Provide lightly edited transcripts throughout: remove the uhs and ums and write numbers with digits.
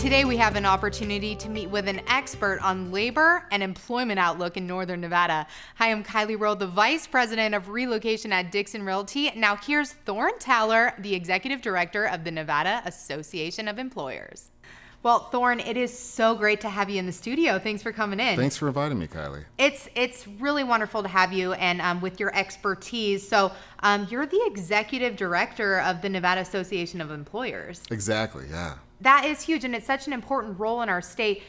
Today we have an opportunity to meet with an expert on labor and employment outlook in Northern Nevada. Hi, I'm Kylie, Rowe, the Vice President of Relocation at Dickson Realty. Now here's Thoran Towler, the Executive Director of the Nevada Association of Employers. Well, Thoran, it is so great to have you in the studio. Thanks for coming in. Thanks for inviting me, Kylie. It's really wonderful to have you and with your expertise. So you're the Executive Director of the Nevada Association of Employers. Exactly, yeah. That is huge, and it's such an important role in our state.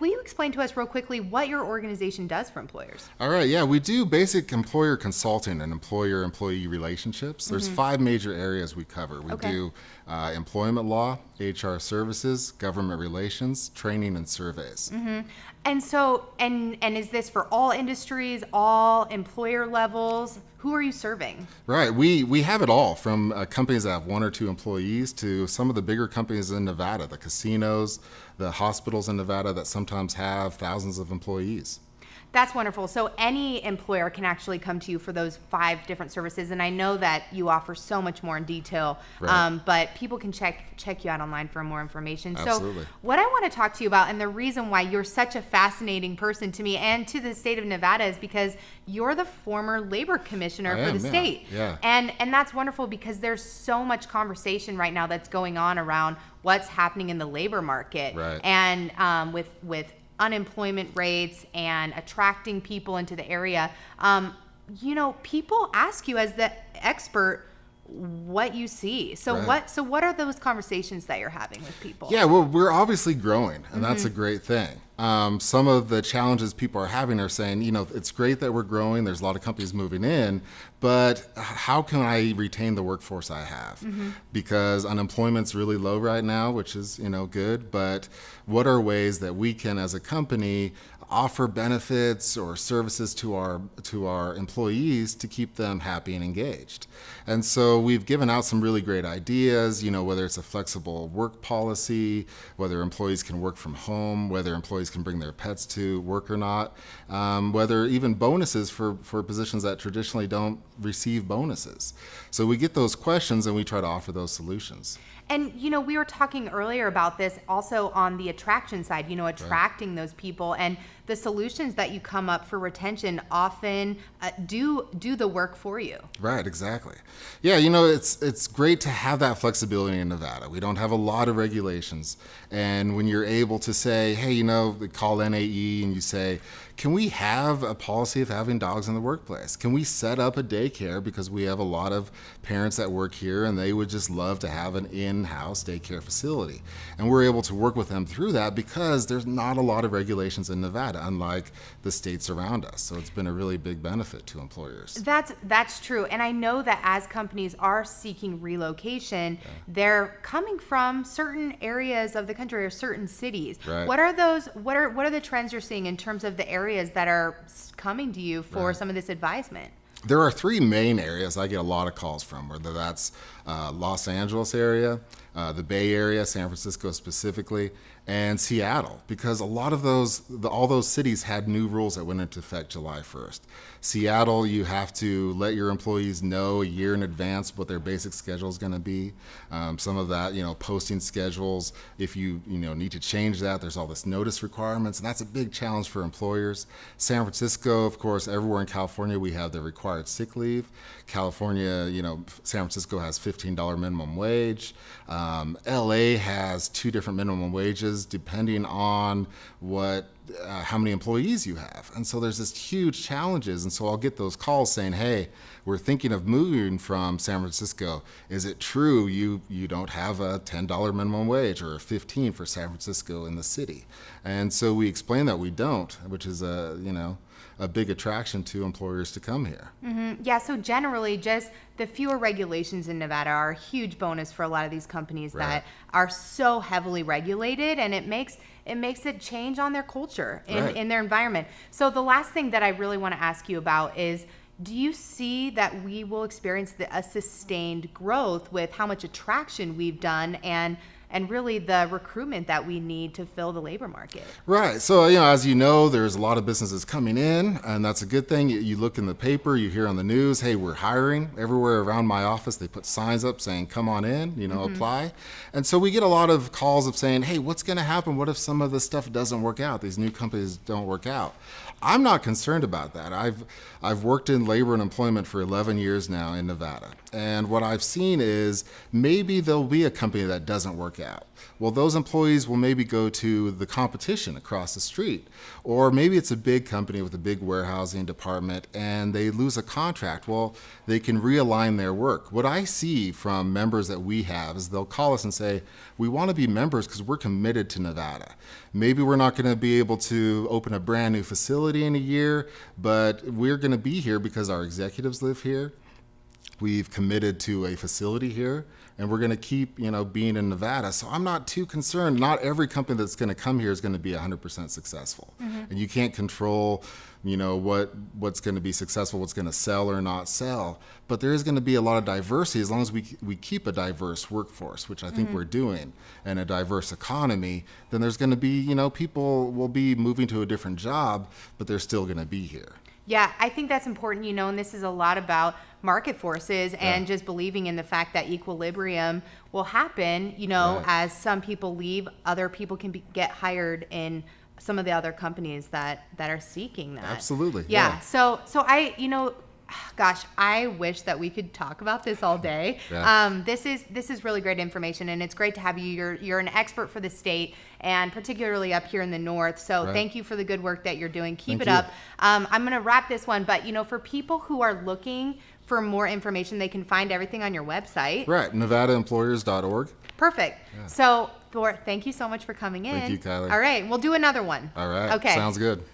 Will you explain to us real quickly what your organization does for employers? All right, yeah, we do basic employer consulting and employer-employee relationships. There's 5 major areas we cover. We do employment law, HR services, government relations, training, and surveys. And so, and is this for all industries, all employer levels? Who are you serving? Right, we have it all, from companies that have 1 or 2 employees to some of the bigger companies in Nevada, the casinos, the hospitals in Nevada that sometimes have thousands of employees. That's wonderful. So any employer can actually come to you for those 5 different services, and I know that you offer so much more in detail, but people can check you out online for more information. Absolutely. So what I want to talk to you about, and the reason why you're such a fascinating person to me and to the state of Nevada, is because you're the former labor commissioner for the state. Yeah. And that's wonderful because there's so much conversation right now that's going on around what's happening in the labor market. Right. And with unemployment rates and attracting people into the area. People ask you as the expert what you see. So what are those conversations that you're having with people? Yeah, well, we're obviously growing, and that's a great thing. Some of the challenges people are having are saying, it's great that we're growing, there's a lot of companies moving in, but how can I retain the workforce I have? Because unemployment's really low right now, which is, good, but what are ways that we can, as a company, offer benefits or services to our employees to keep them happy and engaged? And so we've given out some really great ideas, whether it's a flexible work policy, whether employees can work from home, whether employees can bring their pets to work or not, whether even bonuses for positions that traditionally don't receive bonuses. So we get those questions and we try to offer those solutions. And, we were talking earlier about this also on the attraction side, attracting those people, and the solutions that you come up for retention often do the work for you. Right, exactly. Yeah, it's great to have that flexibility in Nevada. We don't have a lot of regulations. And when you're able to say, hey, they call NAE and you say, can we have a policy of having dogs in the workplace? Can we set up a daycare, because we have a lot of parents that work here and they would just love to have an in-house daycare facility. And we're able to work with them through that because there's not a lot of regulations in Nevada, unlike the states around us. So it's been a really big benefit to employers. That's true. And I know that as companies are seeking relocation, they're coming from certain areas of the country or certain cities. Right. What are the trends you're seeing in terms of the areas that are coming to you for some of this advisement? There are 3 main areas I get a lot of calls from, whether that's Los Angeles area, the Bay Area, San Francisco specifically, and Seattle, because a lot of all those cities had new rules that went into effect July 1st. Seattle, you have to let your employees know a year in advance what their basic schedule is going to be. Some of that, posting schedules, if you need to change that, there's all this notice requirements, and that's a big challenge for employers. San Francisco, of course, everywhere in California, we have the required sick leave. California, San Francisco has $15 minimum wage. LA has 2 different minimum wages depending on how many employees you have. And so there's this huge challenges. And so I'll get those calls saying, hey, we're thinking of moving from San Francisco. Is it true you don't have a $10 minimum wage or a $15 for San Francisco in the city? And so we explain that we don't, which is a big attraction to employers to come here. Yeah, so generally just the fewer regulations in Nevada are a huge bonus for a lot of these companies that are so heavily regulated, and it makes a change on their culture in their environment. So the last thing that I really want to ask you about is, do you see that we will experience a sustained growth with how much attraction we've done, and and really the recruitment that we need to fill the labor market. Right. So, as you know, there's a lot of businesses coming in, and that's a good thing. You look in the paper, you hear on the news, hey, we're hiring. Everywhere around my office, they put signs up saying, come on in, apply. And so we get a lot of calls of saying, hey, what's going to happen? What if some of this stuff doesn't work out? These new companies don't work out. I'm not concerned about that. I've worked in labor and employment for 11 years now in Nevada. And what I've seen is maybe there'll be a company that doesn't work out. Well, those employees will maybe go to the competition across the street. Or maybe it's a big company with a big warehousing department and they lose a contract. Well, they can realign their work. What I see from members that we have is they'll call us and say, we want to be members because we're committed to Nevada. Maybe we're not going to be able to open a brand new facility in a year, but we're going to be here because our executives live here. We've committed to a facility here, and we're going to keep, being in Nevada. So I'm not too concerned. Not every company that's going to come here is going to be 100% successful. And you can't control, what's going to be successful, what's going to sell or not sell. But there is going to be a lot of diversity as long as we keep a diverse workforce, which I think we're doing, and a diverse economy. Then there's going to be, people will be moving to a different job, but they're still going to be here. Yeah, I think that's important, and this is a lot about market forces and just believing in the fact that equilibrium will happen, as some people leave, other people can get hired in some of the other companies that are seeking that. Absolutely. Yeah. So I, gosh, I wish that we could talk about this all day. This is really great information, and it's great to have you. You're an expert for the state, and particularly up here in the north. So thank you for the good work that you're doing. Keep it up. I'm going to wrap this one, but for people who are looking for more information, they can find everything on your website. Right, NevadaEmployers.org. Perfect. Yeah. So, Thor, thank you so much for coming in. Thank you, Kylie. All right, we'll do another one. All right, okay. Sounds good.